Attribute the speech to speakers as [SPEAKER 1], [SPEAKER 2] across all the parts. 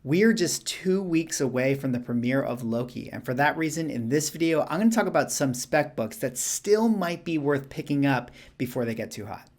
[SPEAKER 1] We're just 2 weeks away from the premiere of Loki, and for that reason, in this video, I'm going to talk about some spec books that still might be worth picking up before they get too hot.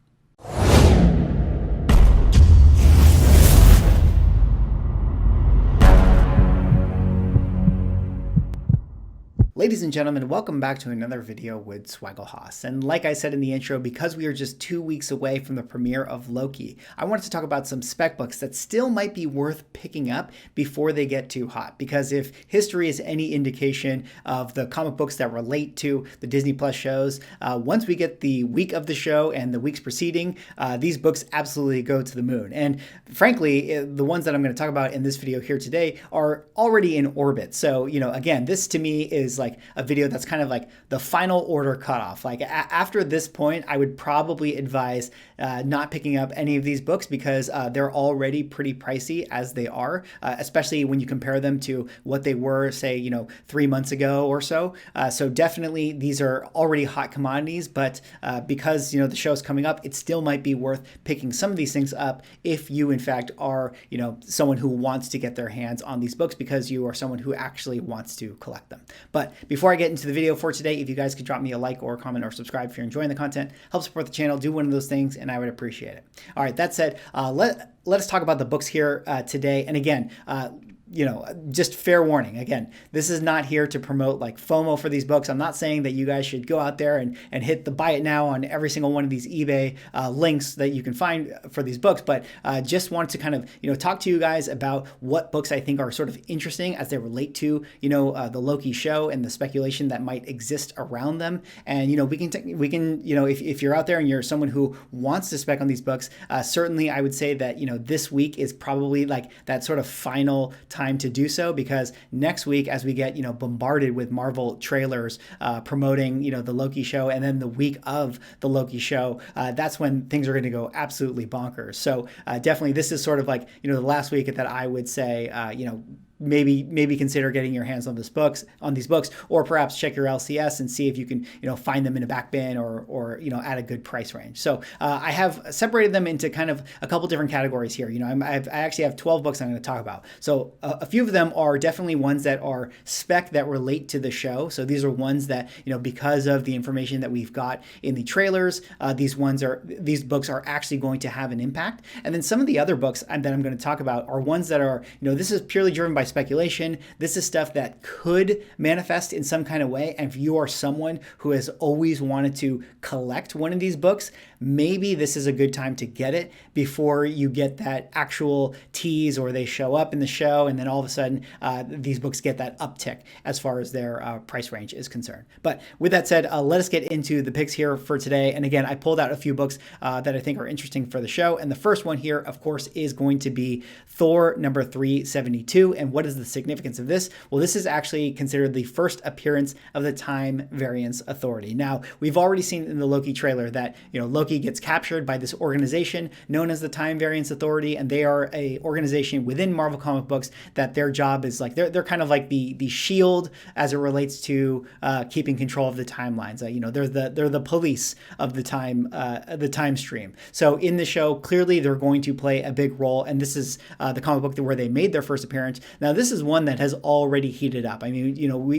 [SPEAKER 1] Ladies and gentlemen, welcome back to another video with Swaggle. And like I said in the intro, because we are just 2 weeks away from the premiere of Loki, I wanted to talk about some spec books that still might be worth picking up before they get too hot. Because if history is any indication of the comic books that relate to the Disney Plus shows, once we get the week of the show and the weeks preceding, these books absolutely go to the moon. And frankly, the ones that I'm going to talk about in this video here today are already in orbit. So, again, this to me is like a video that's kind of like the final order cutoff. Like after this point, I would probably advise not picking up any of these books because they're already pretty pricey as they are, especially when you compare them to what they were, say, 3 months ago or so. So definitely these are already hot commodities, but because, the show's coming up, it still might be worth picking some of these things up if you, in fact, are, someone who wants to get their hands on these books because you are someone who actually wants to collect them. But before I get into the video for today, if you guys could drop me a like or a comment or subscribe if you're enjoying the content, help support the channel, do one of those things, and I would appreciate it. All right, that said, let us talk about the books here today. And again, just fair warning. Again, this is not here to promote like FOMO for these books. I'm not saying that you guys should go out there and hit the buy it now on every single one of these eBay links that you can find for these books, but just wanted to kind of, talk to you guys about what books I think are sort of interesting as they relate to, the Loki show and the speculation that might exist around them. And, we can, if you're out there and you're someone who wants to spec on these books, certainly I would say that, this week is probably like that sort of final time to do so, because next week, as we get bombarded with Marvel trailers promoting the Loki show, and then the week of the Loki show, that's when things are going to go absolutely bonkers. So definitely this is sort of like the last week that I would say maybe consider getting your hands on these books, or perhaps check your LCS and see if you can find them in a back bin or at a good price range. So I have separated them into kind of a couple different categories here. I actually have 12 books I'm going to talk about. So a few of them are definitely ones that are spec that relate to the show. So these are ones that because of the information that we've got in the trailers, these books are actually going to have an impact. And then some of the other books that I'm going to talk about are ones that are this is purely driven by speculation. This is stuff that could manifest in some kind of way. And if you are someone who has always wanted to collect one of these books, maybe this is a good time to get it before you get that actual tease or they show up in the show. And then all of a sudden, these books get that uptick as far as their price range is concerned. But with that said, let us get into the picks here for today. And again, I pulled out a few books that I think are interesting for the show. And the first one here, of course, is going to be Thor number 372. And what is the significance of this? Well, this is actually considered the first appearance of the Time Variance Authority. Now, we've already seen in the Loki trailer that, Loki gets captured by this organization known as the Time Variance Authority, and they are a organization within Marvel comic books that their job is like, they're kind of like the shield as it relates to keeping control of the timelines. They're the police of the time stream. So in the show, clearly they're going to play a big role, and this is the comic book where they made their first appearance. Now, this is one that has already heated up. I mean,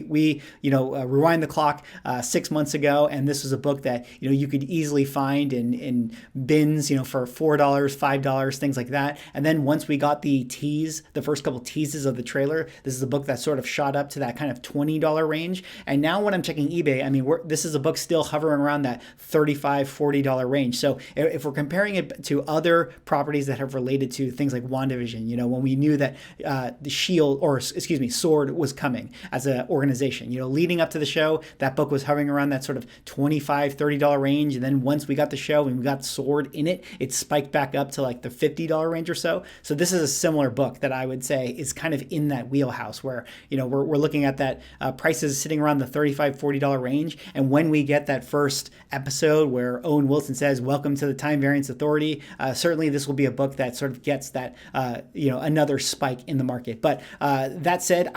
[SPEAKER 1] we rewind the clock 6 months ago, and this was a book that, you could easily find in bins, for $4, $5, things like that. And then once we got the first couple teases of the trailer, this is a book that sort of shot up to that kind of $20 range. And now when I'm checking eBay, I mean, this is a book still hovering around that $35, $40 range. So if we're comparing it to other properties that have related to things like WandaVision, when we knew that the Sword was coming as an organization, leading up to the show, that book was hovering around that sort of $25, $30 range. And then once we got the show and we got Sword in it, it spiked back up to like the $50 range or so. So this is a similar book that I would say is kind of in that wheelhouse where, we're looking at that prices sitting around the $35, $40 range. And when we get that first episode where Owen Wilson says, "Welcome to the Time Variance Authority," certainly this will be a book that sort of gets that, another spike in the market. But that said,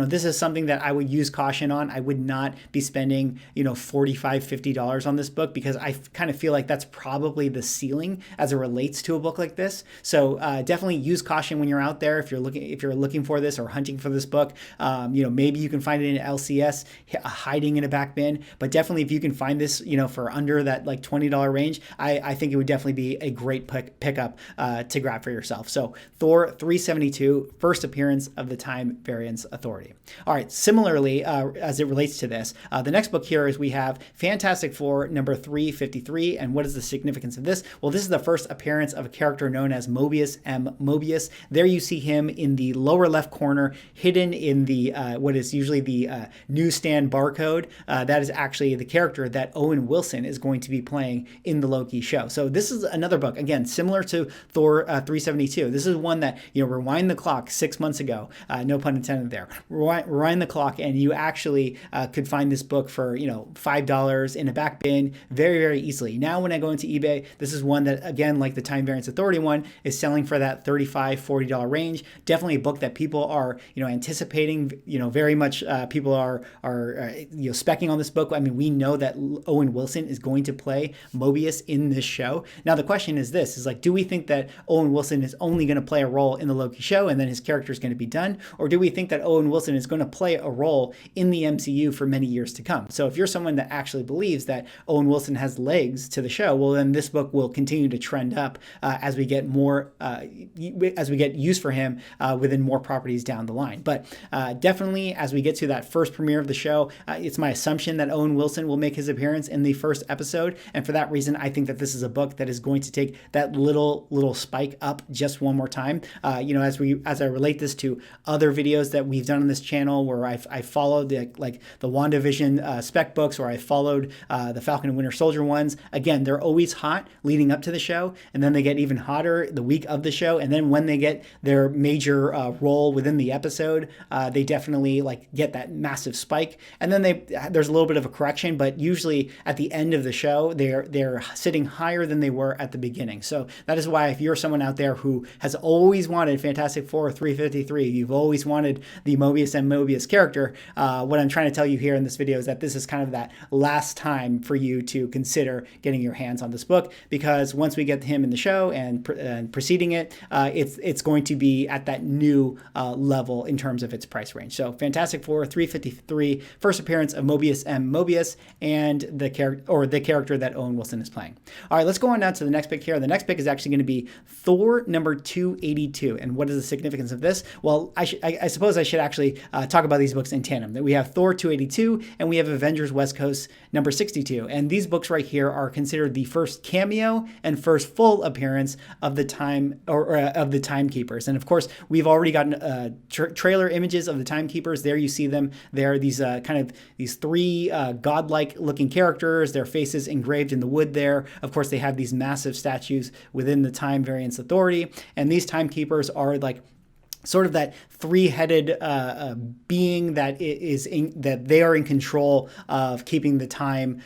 [SPEAKER 1] this is something that I would use caution on. I would not be spending, $45, $50 on this book because I kind of feel like that's probably the ceiling as it relates to a book like this. So definitely use caution when you're out there if you're looking for this or hunting for this book. Maybe you can find it in LCS hiding in a back bin, but definitely if you can find this, for under that like $20 range, I think it would definitely be a great pickup to grab for yourself. So Thor 372, first appearance of the Time Variance Authority. All right, similarly, as it relates to this, the next book here is we have Fantastic Four number 353. And what is the significance of this? Well, this is the first appearance of a character known as Mobius M. Mobius. There you see him in the lower left corner, hidden in the what is usually the newsstand barcode. That is actually the character that Owen Wilson is going to be playing in the Loki show. So this is another book, again, similar to Thor 372. This is one that, rewind the clock 6 months ago, no pun intended there, rewind the clock, and you actually could find this book for, $5 in a back bin very, very easily. Now, when I go into eBay, this is one that, again, like the Time Variance Authority one, is selling for that $35, $40 range. Definitely a book that people are, anticipating, very much people are specking on this book. I mean, we know that Owen Wilson is going to play Mobius in this show. Now, the question is this, is like, do we think that Owen Wilson is only going to play a role in the Loki show and then his character is going to be done? Or do we think that Owen Wilson is going to play a role in the MCU for many years to come? So if you're someone that actually believes that Owen Wilson has legs to the show, well, then this book will continue to trend up as we get more, as we get use for him within more properties down the line. But definitely, as we get to that first premiere of the show, it's my assumption that Owen Wilson will make his appearance in the first episode. And for that reason, I think that this is a book that is going to take that little spike up just one more time. As I relate this to other videos that we've done on this channel, where I followed the WandaVision spec books, or I followed the Falcon and Winter Soldier ones. Again, they're always hot leading up to the show, and then they get even hotter the week of the show. And then when they get their major role within the episode, they definitely get that massive spike. And then there's a little bit of a correction, but usually at the end of the show, they're sitting higher than they were at the beginning. So that is why, if you're someone out there who has always wanted Fantastic Four 353, you've always wanted the Mobius and Mobius character, what I'm trying to tell you here in this video is that this is kind of that last time for you to consider getting your hands on this book, because once we get him in the show and preceding it, it's going to be at that new level in terms of its price range. So Fantastic Four 353, first appearance of Mobius M. Mobius, and the character that Owen Wilson is playing. All right, let's go on down to the next pick here. The next pick is actually going to be Thor number 282. And what is the significance of this? Well, I suppose I should actually talk about these books in tandem. That we have Thor 282 and we have Avengers West Coast number 62. And these books right here are considered the first cameo and first full appearance of the Timekeepers. And of course, we've already gotten trailer images of the Timekeepers. There you see them. They're these these three godlike looking characters, their faces engraved in the wood there. Of course, they have these massive statues within the Time Variance Authority. And these Timekeepers are sort of that three-headed being that they are in control of keeping the time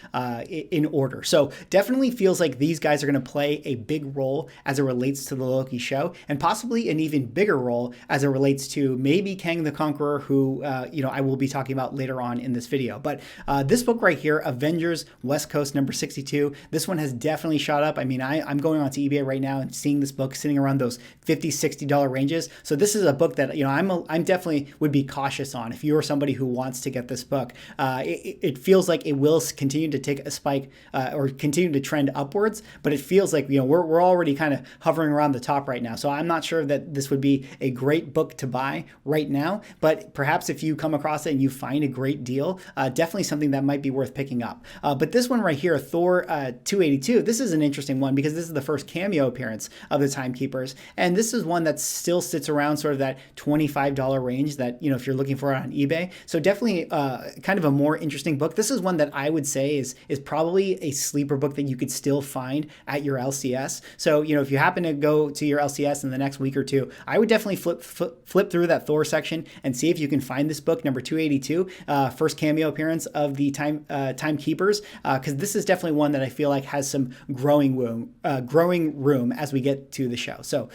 [SPEAKER 1] in order. So definitely feels like these guys are going to play a big role as it relates to the Loki show, and possibly an even bigger role as it relates to maybe Kang the Conqueror, who I will be talking about later on in this video. But this book right here, Avengers West Coast number 62, this one has definitely shot up. I mean, I'm going onto eBay right now and seeing this book sitting around those $50, $60 ranges. So this is a book that I'm definitely would be cautious on if you are somebody who wants to get this book. It feels like it will continue to take a spike or continue to trend upwards, but it feels like we're already kind of hovering around the top right now. So I'm not sure that this would be a great book to buy right now, but perhaps if you come across it and you find a great deal, definitely something that might be worth picking up. But this one right here, Thor 282, this is an interesting one because this is the first cameo appearance of the Timekeepers, and this is one that still sits around sort of that $25 range that, if you're looking for it on eBay. So definitely kind of a more interesting book. This is one that I would say is probably a sleeper book that you could still find at your LCS. So, if you happen to go to your LCS in the next week or two, I would definitely flip through that Thor section and see if you can find this book, number 282, first cameo appearance of the Timekeepers, because this is definitely one that I feel like has some growing room as we get to the show. So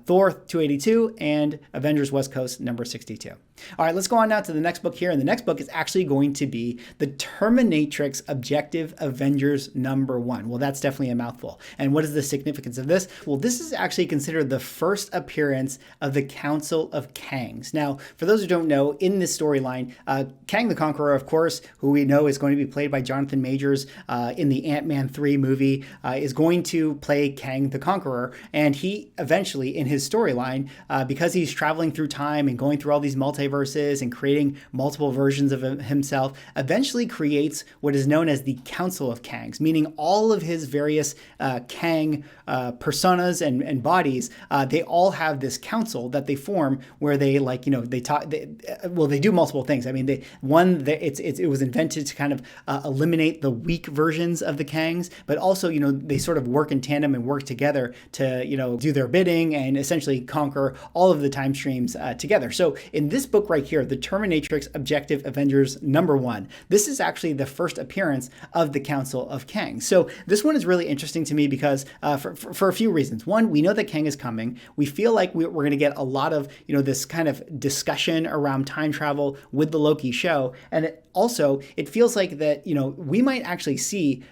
[SPEAKER 1] Thor 282 and Avengers West Coast number 62. All right, let's go on now to the next book here. And the next book is actually going to be the Terminatrix Objective Avengers number 1. Well, that's definitely a mouthful. And what is the significance of this? Well, this is actually considered the first appearance of the Council of Kangs. Now, for those who don't know, in this storyline, Kang the Conqueror, of course, who we know is going to be played by Jonathan Majors in the Ant-Man 3 movie, is going to play Kang the Conqueror. And he eventually, in his storyline, because he's traveling through time and going through all these multiverses and creating multiple versions of himself, eventually creates what is known as the Council of Kangs, meaning all of his various Kang personas and bodies, they all have this council that they form where they they talk. They do multiple things. I mean, it was invented to kind of eliminate the weak versions of the Kangs, but also they sort of work in tandem and work together to do their bidding and essentially conquer all of the time streams together. So in this book right here, the Terminatrix Objective Avengers number 1, this is actually the first appearance of the Council of Kang. So this one is really interesting to me because for a few reasons. One, we know that Kang is coming. We feel like we're going to get a lot of this kind of discussion around time travel with the Loki show, and it feels like that we might actually see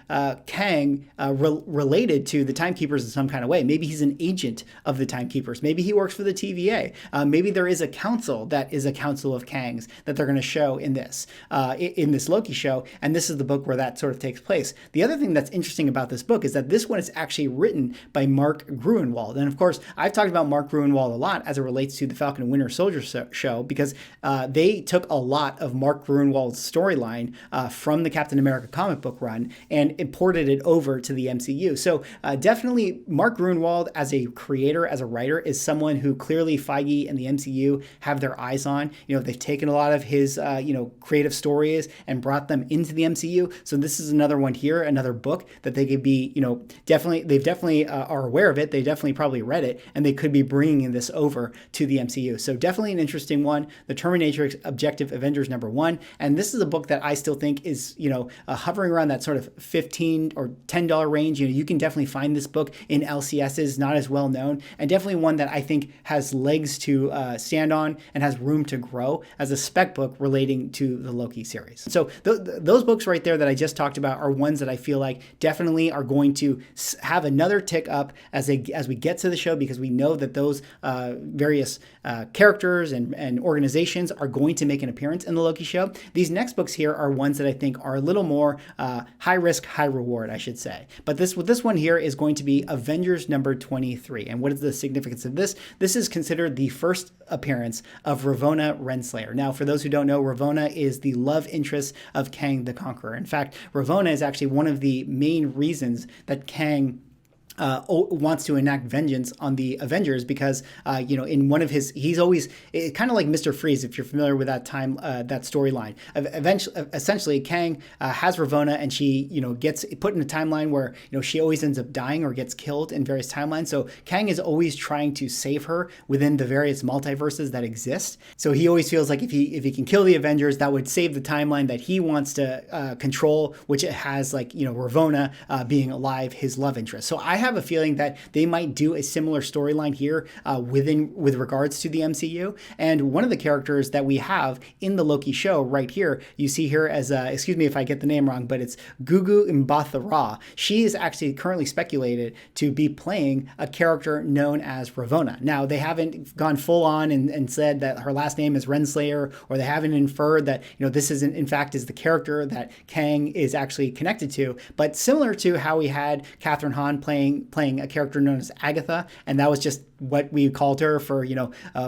[SPEAKER 1] Kang related to the Timekeepers in some kind of way. Maybe he's an agent of the Timekeepers. Maybe he works for the TVA. Maybe there is a council that is a Council of Kangs that they're going to show in this Loki show, and this is the book where that sort of takes place. The other thing that's interesting about this book is that this one is actually written by Mark Gruenwald, and of course I've talked about Mark Gruenwald a lot as it relates to the Falcon and Winter Soldier show because they took a lot of Mark Gruenwald's storyline from the Captain America comic book run and imported it over to the MCU. So definitely Mark Gruenwald as a creator, as a writer, is someone who clearly Feige and the MCU have their eyes on. They've taken a lot of his creative stories and brought them into the MCU. So this is another one here, another book that they could be, definitely are aware of it. They definitely probably read it, and they could be bringing this over to the MCU. So definitely an interesting one, the Terminatrix Objective Avengers number 1. And this is a book that I still think is, hovering around that sort of $15 or $10 range. You can definitely find this book in LCSs, not as well known, and definitely one that I think has legs to stand on and has room to grow as a spec book relating to the Loki series. So those books right there that I just talked about are ones that I feel like definitely are going to have another tick up as we get to the show, because we know that those various characters and organizations are going to make an appearance in the Loki show. These next books here are ones that I think are a little more high risk, high reward, I should say. But this one here is going to be Avengers number 23. And what is the significance of this? This is considered the first appearance of Ravonna Renslayer. Now, for those who don't know, Ravonna is the love interest of Kang the Conqueror. In fact, Ravonna is actually one of the main reasons that Kang wants to enact vengeance on the Avengers, because in one of he's always kind of like Mr. Freeze, if you're familiar with that storyline. Essentially, Kang has Ravonna, and she gets put in a timeline where she always ends up dying or gets killed in various timelines. So Kang is always trying to save her within the various multiverses that exist. So he always feels like if he can kill the Avengers, that would save the timeline that he wants to control, which it has Ravonna being alive, his love interest. So I have a feeling that they might do a similar storyline here with regards to the MCU. And one of the characters that we have in the Loki show right here, you see here as, excuse me if I get the name wrong, but it's Gugu Mbatha-Raw. She is actually currently speculated to be playing a character known as Ravonna. Now, they haven't gone full on and said that her last name is Renslayer, or they haven't inferred that, this is in fact is the character that Kang is actually connected to. But similar to how we had Catherine Hahn playing a character known as Agatha, and that was just what we called her for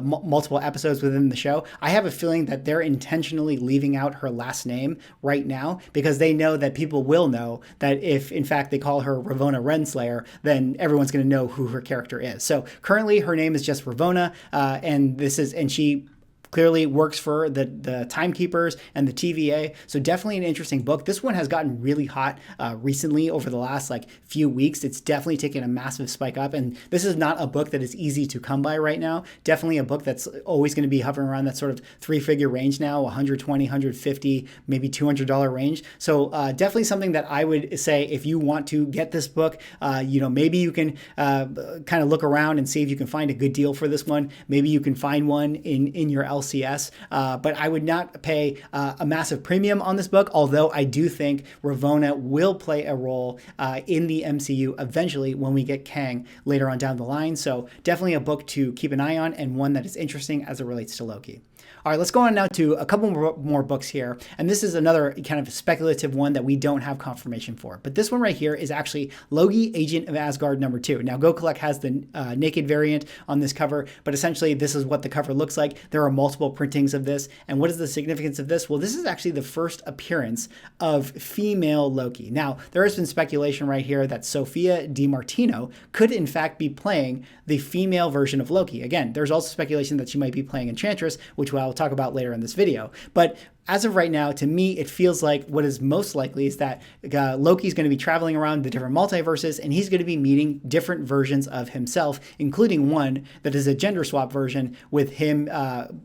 [SPEAKER 1] multiple episodes within the show. I have a feeling that they're intentionally leaving out her last name right now, because they know that people will know that if in fact they call her Ravonna Renslayer, then everyone's going to know who her character is. So currently her name is just Ravonna, and she clearly works for the Timekeepers and the TVA. So definitely an interesting book. This one has gotten really hot recently over the last like few weeks. It's definitely taken a massive spike up, and this is not a book that is easy to come by right now. Definitely a book that's always going to be hovering around that sort of three-figure range now, 120, 150, maybe $200 range. So definitely something that I would say, if you want to get this book, maybe you can kind of look around and see if you can find a good deal for this one. Maybe you can find one in your LCS, but I would not pay a massive premium on this book, although I do think Ravonna will play a role in the MCU eventually when we get Kang later on down the line. So definitely a book to keep an eye on, and one that is interesting as it relates to Loki. All right, let's go on now to a couple more books here. And this is another kind of speculative one that we don't have confirmation for. But this one right here is actually Loki, Agent of Asgard #2. Now, Go Collect has the naked variant on this cover, but essentially this is what the cover looks like. There are multiple printings of this. And what is the significance of this? Well, this is actually the first appearance of female Loki. Now, there has been speculation right here that Sophia DiMartino could in fact be playing the female version of Loki. Again, there's also speculation that she might be playing Enchantress, which I'll talk about later in this video. But as of right now, to me, it feels like what is most likely is that Loki's going to be traveling around the different multiverses, and he's going to be meeting different versions of himself, including one that is a gender swap version with him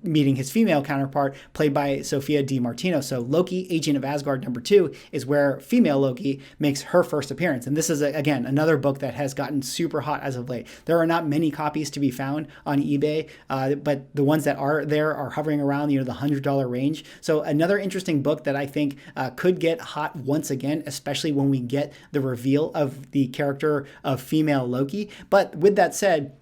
[SPEAKER 1] meeting his female counterpart, played by Sophia DiMartino. So Loki, Agent of Asgard #2 is where female Loki makes her first appearance. And this is, again, another book that has gotten super hot as of late. There are not many copies to be found on eBay, but the ones that are there are hovering around, the $100 range. So another interesting book that I think could get hot once again, especially when we get the reveal of the character of female Loki. But with that said,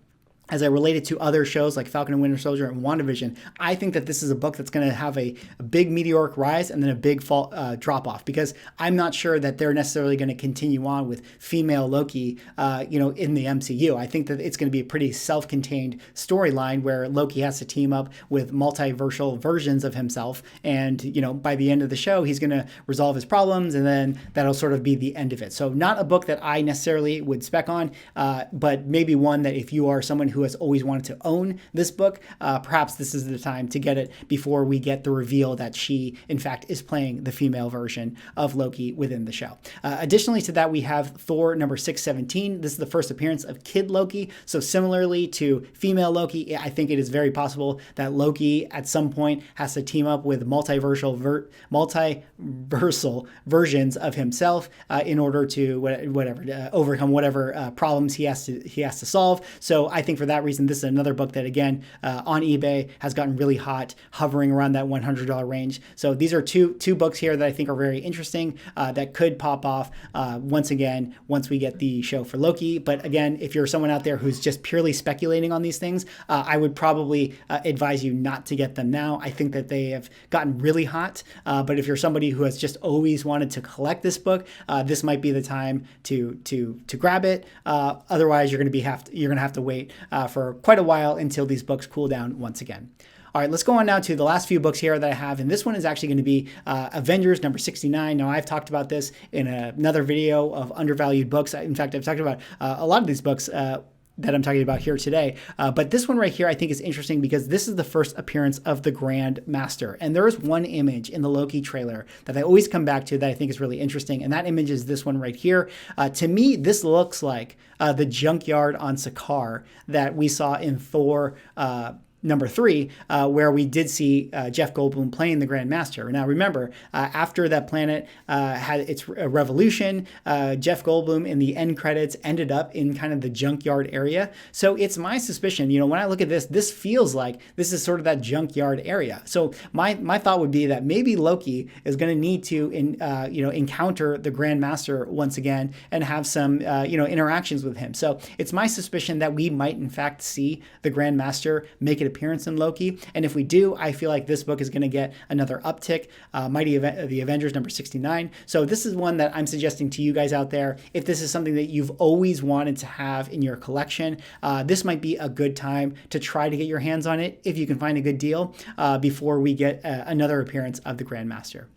[SPEAKER 1] as I relate it to other shows like Falcon and Winter Soldier and WandaVision, I think that this is a book that's going to have a big meteoric rise and then a big fall drop off, because I'm not sure that they're necessarily going to continue on with female Loki, in the MCU. I think that it's going to be a pretty self-contained storyline where Loki has to team up with multiversal versions of himself, and by the end of the show, he's going to resolve his problems, and then that'll sort of be the end of it. So not a book that I necessarily would spec on, but maybe one that if you are someone who has always wanted to own this book, perhaps this is the time to get it before we get the reveal that she, in fact, is playing the female version of Loki within the show. Additionally to that, we have Thor #617. This is the first appearance of Kid Loki. So similarly to female Loki, I think it is very possible that Loki at some point has to team up with multiversal versions of himself in order to overcome whatever problems he has to solve. So I think for that reason, this is another book that, again, on eBay has gotten really hot, hovering around that $100 range. So these are two books here that I think are very interesting that could pop off once we get the show for Loki. But again, if you're someone out there who's just purely speculating on these things, I would probably advise you not to get them now. I think that they have gotten really hot. But if you're somebody who has just always wanted to collect this book, this might be the time to grab it. Otherwise, you're going to have to wait for quite a while until these books cool down once again. All right, let's go on now to the last few books here that I have, and this one is actually going to be Avengers #69. Now, I've talked about this in another video of undervalued books. In fact, I've talked about a lot of these books that I'm talking about here today. But this one right here I think is interesting because this is the first appearance of the Grand Master. And there is one image in the Loki trailer that I always come back to that I think is really interesting. And that image is this one right here. To me, this looks like the junkyard on Sakaar that we saw in Thor #3, where we did see Jeff Goldblum playing the Grand Master. Now, remember, after that planet had its revolution, Jeff Goldblum in the end credits ended up in kind of the junkyard area. So it's my suspicion, when I look at this feels like this is sort of that junkyard area. So my thought would be that maybe Loki is going to need to encounter the Grand Master once again and have some interactions with him. So it's my suspicion that we might in fact see the Grand Master make an appearance in Loki. And if we do, I feel like this book is going to get another uptick, the Avengers #69. So this is one that I'm suggesting to you guys out there. If this is something that you've always wanted to have in your collection, this might be a good time to try to get your hands on it if you can find a good deal before we get another appearance of the Grand Master.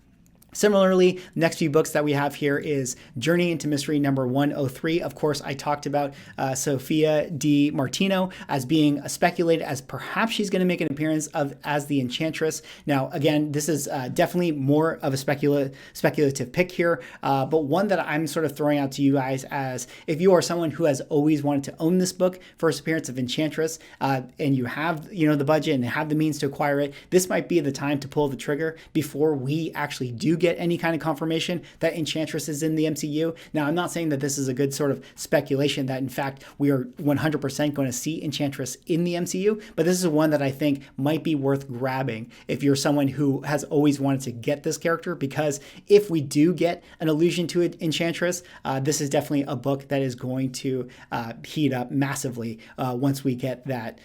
[SPEAKER 1] Similarly, next few books that we have here is Journey into Mystery number 103. Of course, I talked about Sophia Di Martino as being speculated as perhaps she's going to make an appearance as the Enchantress. Now, again, this is definitely more of a speculative pick here, but one that I'm sort of throwing out to you guys as if you are someone who has always wanted to own this book, first appearance of Enchantress, and you have the budget and have the means to acquire it, this might be the time to pull the trigger before we actually do get any kind of confirmation that Enchantress is in the MCU. Now, I'm not saying that this is a good sort of speculation that in fact we are 100% going to see Enchantress in the MCU, but this is one that I think might be worth grabbing if you're someone who has always wanted to get this character, because if we do get an allusion to Enchantress, this is definitely a book that is going to heat up massively once we get that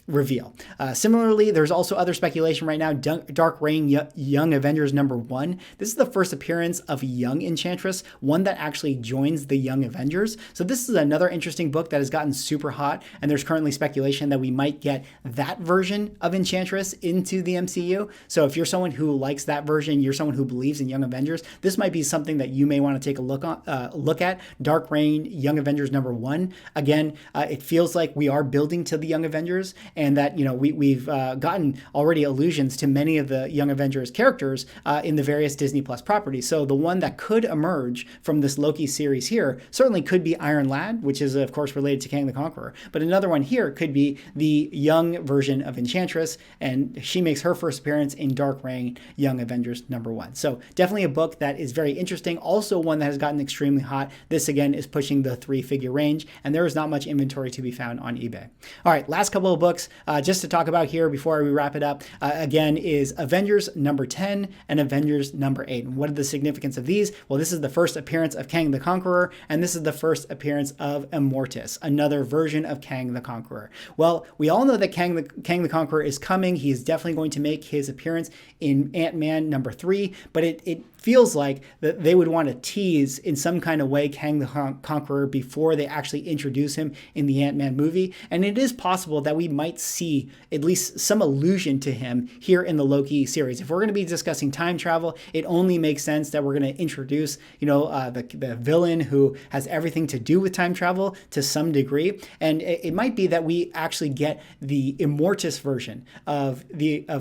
[SPEAKER 1] reveal. Similarly, there's also other speculation right now. Dark Reign Young Avengers number 1. This is the first appearance of Young Enchantress, one that actually joins the Young Avengers. So this is another interesting book that has gotten super hot, and there's currently speculation that we might get that version of Enchantress into the MCU. So if you're someone who likes that version, you're someone who believes in Young Avengers, this might be something that you may want to take a look at. Dark Reign Young Avengers number 1. Again, it feels like we are building to the Young Avengers, and that we've gotten already allusions to many of the Young Avengers characters in the various Disney Plus properties. So the one that could emerge from this Loki series here certainly could be Iron Lad, which is of course related to Kang the Conqueror. But another one here could be the young version of Enchantress, and she makes her first appearance in Dark Reign Young Avengers number 1. So definitely a book that is very interesting. Also one that has gotten extremely hot. This again is pushing the 3-figure range, and there is not much inventory to be found on eBay. All right, last couple of books just to talk about here before we wrap it up, again, is Avengers number 10 and Avengers number 8. And what are the significance of these? Well, this is the first appearance of Kang the Conqueror, and this is the first appearance of Immortus, another version of Kang the Conqueror. Well, we all know that Kang the Conqueror is coming. He is definitely going to make his appearance in Ant-Man number 3, but it feels like that they would want to tease in some kind of way Kang the Conqueror before they actually introduce him in the Ant-Man movie. And it is possible that we might see at least some allusion to him here in the Loki series. If we're going to be discussing time travel, it only makes sense that we're going to introduce, the villain who has everything to do with time travel to some degree. And it might be that we actually get the Immortus version of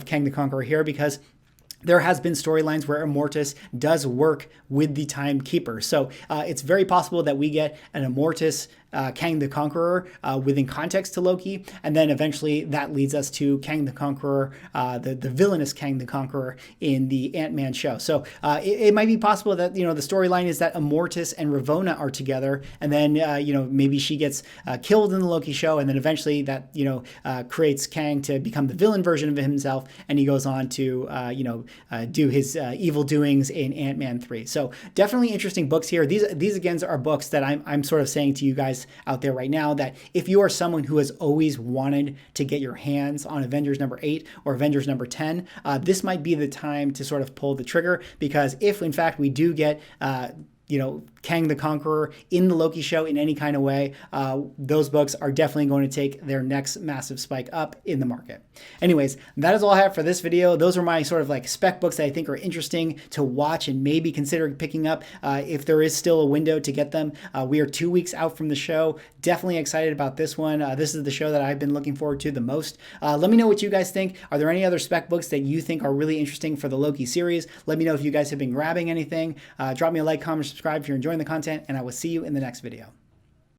[SPEAKER 1] Kang the Conqueror here, because there has been storylines where Immortus does work with the Timekeeper. So it's very possible that we get an Immortus Kang the Conqueror within context to Loki, and then eventually that leads us to Kang the Conqueror, the villainous Kang the Conqueror in the Ant-Man show. So it might be possible that the storyline is that Immortus and Ravonna are together, and then maybe she gets killed in the Loki show, and then eventually that creates Kang to become the villain version of himself, and he goes on to do his evil doings in Ant-Man 3. So definitely interesting books here. These again are books that I'm sort of saying to you guys out there right now that if you are someone who has always wanted to get your hands on Avengers number 8 or Avengers number 10, this might be the time to sort of pull the trigger, because if in fact we do get Kang the Conqueror in the Loki show in any kind of way, those books are definitely going to take their next massive spike up in the market. Anyways, that is all I have for this video. Those are my sort of like spec books that I think are interesting to watch and maybe consider picking up if there is still a window to get them. We are 2 weeks out from the show. Definitely excited about this one. This is the show that I've been looking forward to the most. Let me know what you guys think. Are there any other spec books that you think are really interesting for the Loki series? Let me know if you guys have been grabbing anything. Drop me a like, comment, subscribe if you're enjoying the content, and I will see you in the next video.